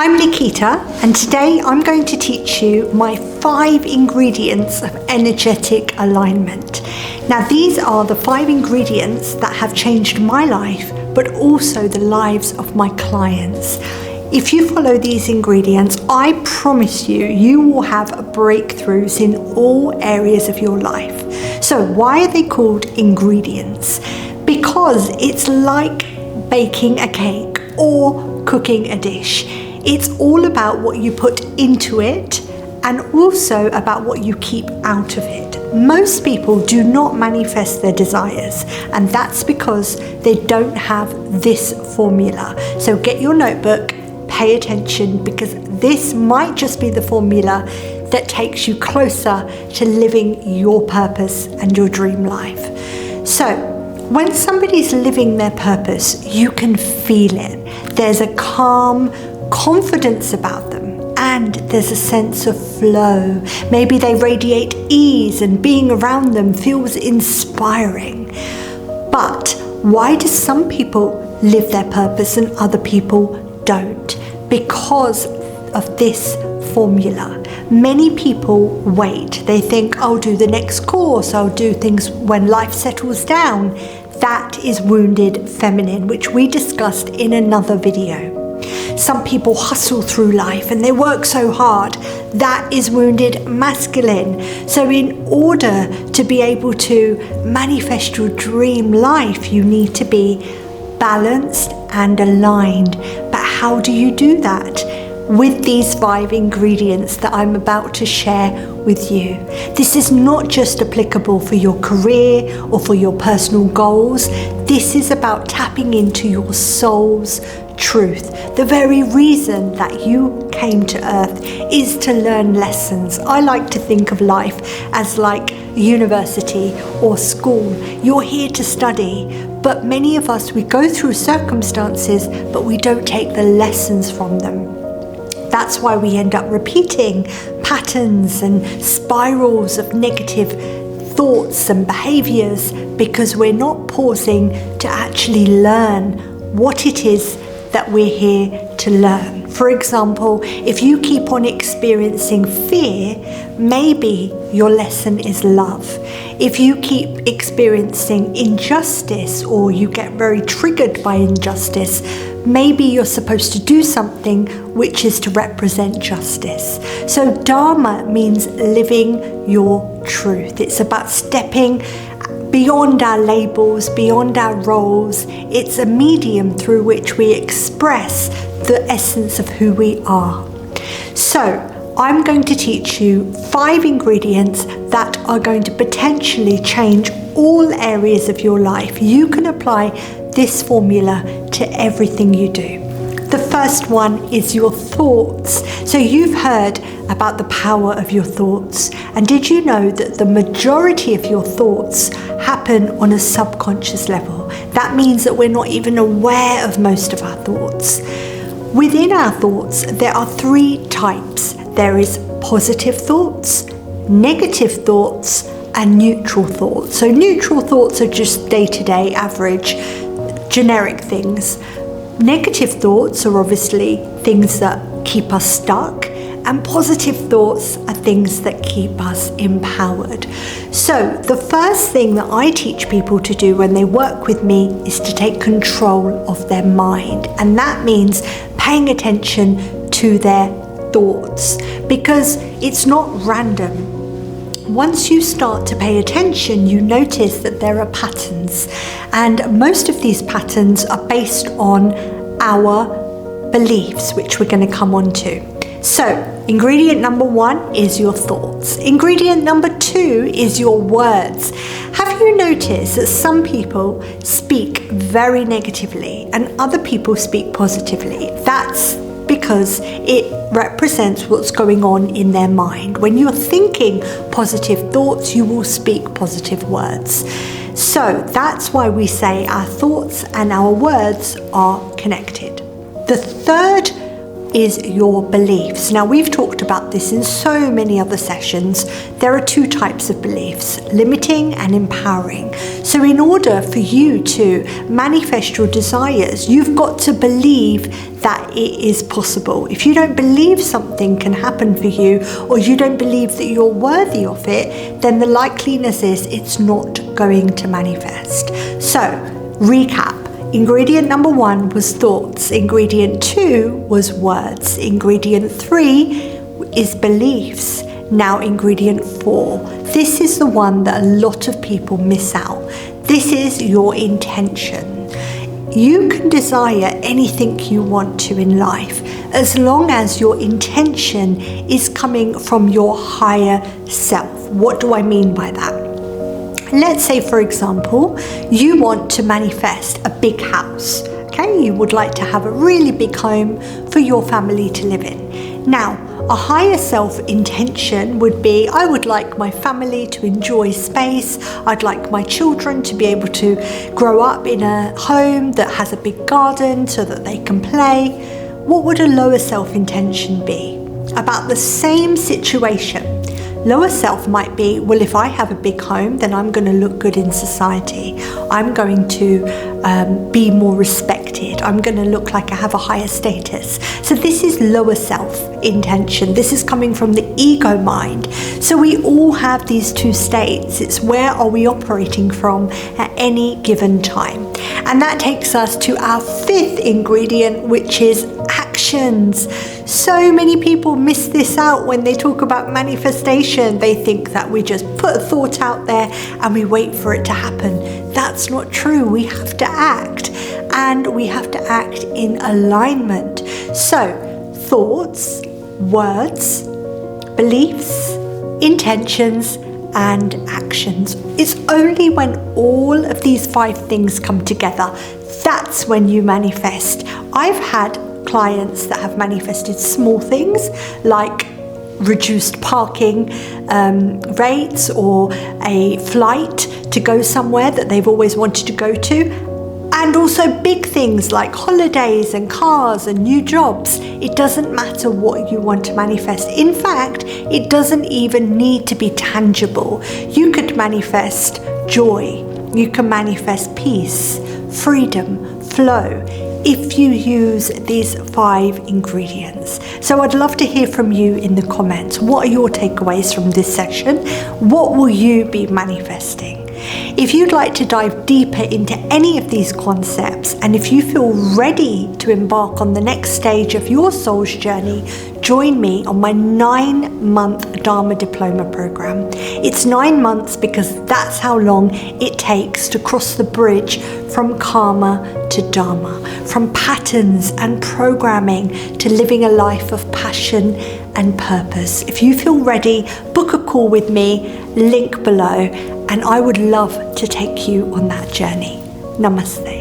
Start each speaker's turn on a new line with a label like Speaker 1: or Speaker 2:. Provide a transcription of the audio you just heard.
Speaker 1: I'm Nikita, and today I'm going to teach you my 5 ingredients of energetic alignment. Now, these are the 5 ingredients that have changed my life, but also the lives of my clients. If you follow these ingredients, I promise you, you will have breakthroughs in all areas of your life. So why are they called ingredients? Because it's like baking a cake or cooking a dish. It's all about what you put into it and also about what you keep out of it. Most people do not manifest their desires, and that's because they don't have this formula. So get your notebook, pay attention, because this might just be the formula that takes you closer to living your purpose and your dream life. So when somebody's living their purpose, you can feel it. There's a calm confidence about them, and there's a sense of flow. Maybe they radiate ease, and being around them feels inspiring. But why do some people live their purpose and other people don't? Because of this formula. Many people wait. They think, I'll do the next course, I'll do things when life settles down. That is wounded feminine, which we discussed in another video. Some people hustle through life and they work so hard. That is wounded masculine. So in order to be able to manifest your dream life, you need to be balanced and aligned. But how do you do that? With these 5 ingredients that I'm about to share with you. This is not just applicable for your career or for your personal goals. This is about tapping into your soul's truth. The very reason that you came to earth is to learn lessons. I like to think of life as like university or school. You're here to study, but many of us, we go through circumstances, but we don't take the lessons from them. That's why we end up repeating patterns and spirals of negative thoughts and behaviors, because we're not pausing to actually learn what it is that we're here to learn. For example, if you keep on experiencing fear, maybe your lesson is love. If you keep experiencing injustice, or you get very triggered by injustice, maybe you're supposed to do something which is to represent justice. So Dharma means living your truth. It's about stepping beyond our labels, beyond our roles. It's a medium through which we express the essence of who we are. So I'm going to teach you 5 ingredients that are going to potentially change all areas of your life. You can apply this formula to everything you do. The first one is your thoughts. So you've heard about the power of your thoughts. And did you know that the majority of your thoughts happen on a subconscious level? That means that we're not even aware of most of our thoughts. Within our thoughts, there are 3 types. There is positive thoughts, negative thoughts, and neutral thoughts. So neutral thoughts are just day-to-day, average, generic things. Negative thoughts are obviously things that keep us stuck, and positive thoughts are things that keep us empowered. So the first thing that I teach people to do when they work with me is to take control of their mind, and that means paying attention to their thoughts, because it's not random. Once you start to pay attention, you notice that there are patterns, and most of these patterns are based on our beliefs, which we're going to come on to. So, ingredient number 1 is your thoughts. Ingredient number 2 is your words. Have you noticed that some people speak very negatively and other people speak positively? That's because it represents what's going on in their mind. When you're thinking positive thoughts, you will speak positive words. So that's why we say our thoughts and our words are connected. The third is your beliefs. Now, we've talked about this in so many other sessions. There are two types of beliefs, limiting and empowering. So in order for you to manifest your desires, you've got to believe that it is possible. If you don't believe something can happen for you, or you don't believe that you're worthy of it, then the likeliness is it's not going to manifest. So, recap. Ingredient number 1 was thoughts. Ingredient 2 was words. Ingredient 3 is beliefs. Now ingredient 4. This is the one that a lot of people miss out. This is your intention. You can desire anything you want to in life as long as your intention is coming from your higher self. What do I mean by that? Let's say, for example, you want to manifest a big house. Okay, you would like to have a really big home for your family to live in. Now, a higher self intention would be, I would like my family to enjoy space. I'd like my children to be able to grow up in a home that has a big garden so that they can play. What would a lower self intention be? About the same situation. Lower self might be, well, if I have a big home, then I'm going to look good in society. I'm going to be more respected. I'm going to look like I have a higher status. So this is lower self intention. This is coming from the ego mind. So we all have these two states. It's where are we operating from at any given time. And that takes us to our 5th ingredient, which is actions. So many people miss this out when they talk about manifestation. They think that we just put a thought out there and we wait for it to happen. That's not true. We have to act, and we have to act in alignment. So, thoughts, words, beliefs, intentions, and actions. It's only when all of these 5 things come together, that's when you manifest. I've had clients that have manifested small things like reduced parking rates, or a flight to go somewhere that they've always wanted to go to, and also big things like holidays and cars and new jobs. It doesn't matter what you want to manifest. In fact, it doesn't even need to be tangible. You could manifest joy. You can manifest peace, freedom, flow, if you use these 5 ingredients. So I'd love to hear from you in the comments. What are your takeaways from this session? What will you be manifesting? If you'd like to dive deeper into any of these concepts, and if you feel ready to embark on the next stage of your soul's journey, join me on my 9-month Dharma Diploma program. It's 9 months because that's how long it takes to cross the bridge from karma to Dharma, from patterns and programming to living a life of passion and purpose. If you feel ready, book a call with me, link below, and I would love to take you on that journey. Namaste.